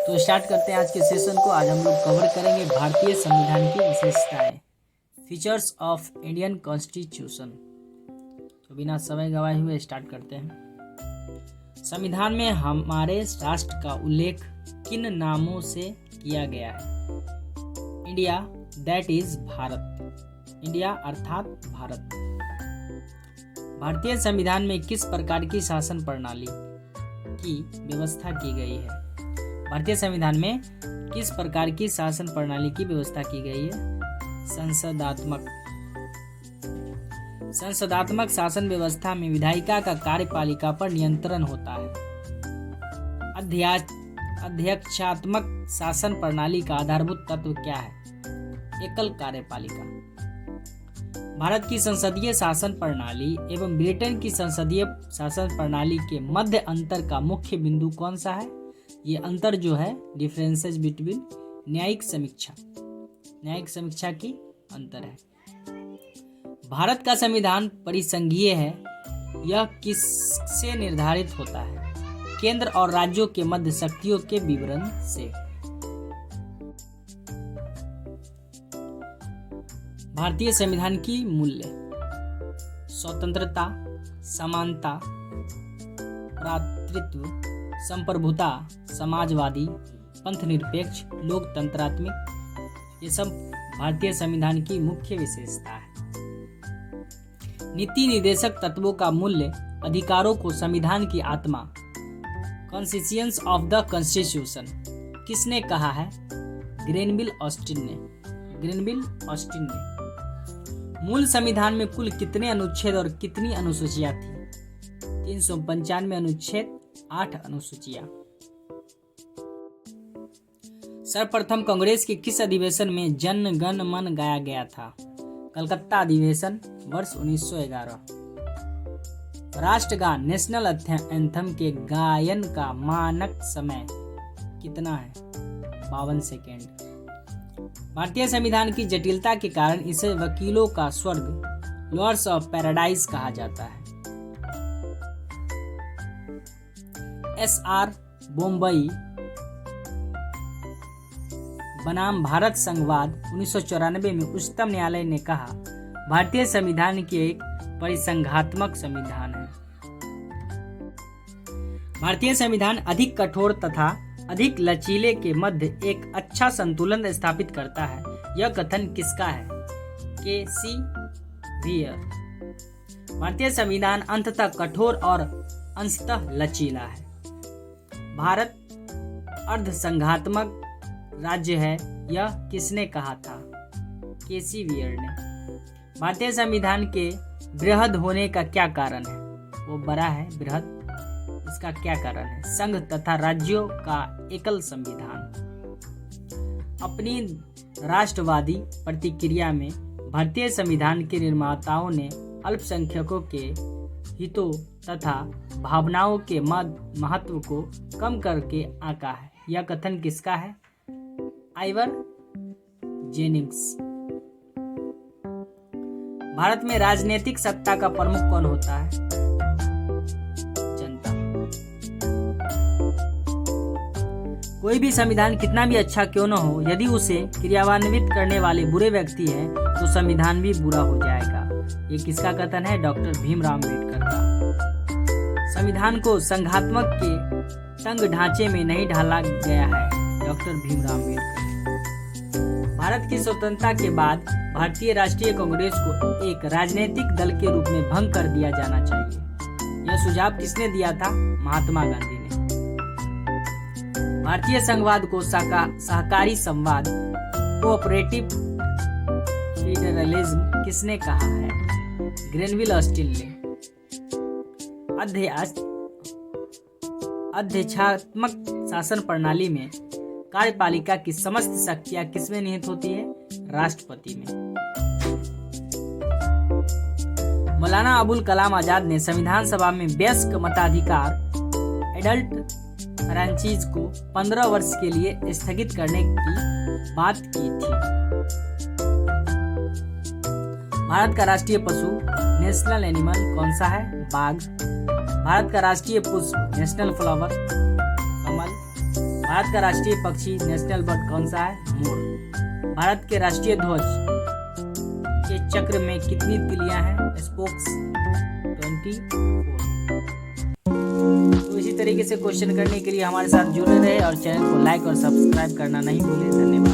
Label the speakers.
Speaker 1: तो स्टार्ट करते हैं आज के सेशन को। आज हम लोग कवर करेंगे भारतीय संविधान की विशेषताएं, फीचर्स ऑफ इंडियन कॉन्स्टिट्यूशन। तो बिना समय गवाए हुए स्टार्ट करते हैं। संविधान में हमारे राष्ट्र का उल्लेख किन नामों से किया गया है? India, that is Bharat. India अर्थात भारत। भारतीय संविधान में किस प्रकार की शासन प्रणाली की व्यवस्था की गई है? भारतीय संविधान में किस प्रकार की शासन प्रणाली की व्यवस्था की गई है? संसदात्मक शासन व्यवस्था में विधायिका का कार्यपालिका पर नियंत्रण होता है। अध्यक्षात्मक शासन प्रणाली का आधारभूत तत्व क्या है? एकल कार्यपालिका। भारत की संसदीय शासन प्रणाली एवं ब्रिटेन की संसदीय शासन प्रणाली के मध्य अंतर का मुख्य बिंदु कौन सा है? ये अंतर जो है, डिफरेंसेस बिटवीन, न्यायिक समीक्षा की अंतर है। भारत का संविधान परिसंघीय है। यह किससे निर्धारित होता है? केंद्र और राज्यों के मध्य शक्तियों के विवरण से। भारतीय संविधान की मूल्य: स्वतंत्रता, समानता, भ्रातृत्व, संप्रभुता, समाजवादी, पंथनिरपेक्ष, लोकतंत्रात्मक, ये सब भारतीय संविधान की मुख्य विशेषता है। नीति निर्देशक तत्वों का मूल्य: अधिकारों को संविधान की आत्मा, कॉन्स्टिट्यूशंस ऑफ द कॉन्स्टिट्यूशन। किसने कहा है? ग्रेनविल ऑस्टिन ने। मूल संविधान में कुल कितने अनुच्छेद और कितनी अनुसूचियां थी? 395 अनुच्छेद, 8 अनुसूचियां। सर्वप्रथम कांग्रेस के किस अधिवेशन में जन गण मन गाया गया था? कलकत्ता अधिवेशन, वर्ष 1911। राष्ट्रगान नेशनल एंथम के गायन का मानक समय कितना है? 52 सेकेंड। भारतीय संविधान की जटिलता के कारण इसे वकीलों का स्वर्ग, लॉर्ड्स ऑफ पैराडाइज कहा जाता है। एस.आर. बोम्बई बनाम भारत संघवाद 1994 में उच्चतम न्यायालय ने कहा, भारतीय संविधान की एक परिसंघात्मक संविधान है। भारतीय संविधान अधिक कठोर तथा अधिक लचीले के मध्य एक अच्छा संतुलन स्थापित करता है। यह कथन किसका है? के.सी. वियर। भारतीय संविधान अंततः कठोर और अंशतः लचीला है। भारत अर्धसंघात्मक राज्य है। यह किसने कहा था? के.सी. वियर ने। भारतीय संविधान के बृहद होने का क्या कारण है? वो बड़ा है, बृहद। इसका क्या कारण है? संघ तथा राज्यों का एकल संविधान। अपनी राष्ट्रवादी प्रतिक्रिया में भारतीय संविधान के निर्माताओं ने अल्पसंख्यकों के हितों तथा भावनाओं के महत्व को कम करके आंका है। यह कथन किसका है? Ivor Jennings. भारत में राजनीतिक सत्ता का प्रमुख कौन होता है? कोई भी संविधान कितना भी अच्छा क्यों न हो, यदि उसे क्रियान्वित करने वाले बुरे व्यक्ति हैं तो संविधान भी बुरा हो जाएगा। ये किसका कथन है? डॉक्टर भीमराव अम्बेडकर का। संविधान को संघात्मक के तंग ढांचे में नहीं ढाला गया है। डॉक्टर भीमराव अम्बेडकर। भारत की स्वतंत्रता के बाद भारतीय राष्ट्रीय कांग्रेस को एक राजनीतिक दल के रूप में भंग कर दिया जाना चाहिए। यह सुझाव किसने दिया था? महात्मा गांधी ने। भारतीय संघवाद को सहकारी संवाद, कोऑपरेटिव फेडरलिज्म किसने कहा है? ग्रेनविल ऑस्टिन ने। अध्यक्षात्मक शासन प्रणाली में कार्यपालिका की समस्त शक्तियां किसमें निहित होती है? राष्ट्रपति में। मौलाना अबुल कलाम आजाद ने संविधान सभा में वयस्क मताधिकार, एडल्ट फ्रेंचाइज को 15 वर्ष के लिए स्थगित करने की बात की थी। भारत का राष्ट्रीय पशु, नेशनल एनिमल कौन सा है? बाघ। भारत का राष्ट्रीय पुष्प, नेशनल फ्लावर, कमल। भारत का राष्ट्रीय पक्षी नेशनल बर्ड कौन सा है? मोर। भारत के राष्ट्रीय ध्वज के चक्र में कितनी तिलियां हैं? स्पोक्स 24। तो इसी तरीके से क्वेश्चन करने के लिए हमारे साथ जुड़े रहे और चैनल को लाइक और सब्सक्राइब करना नहीं भूलें। धन्यवाद।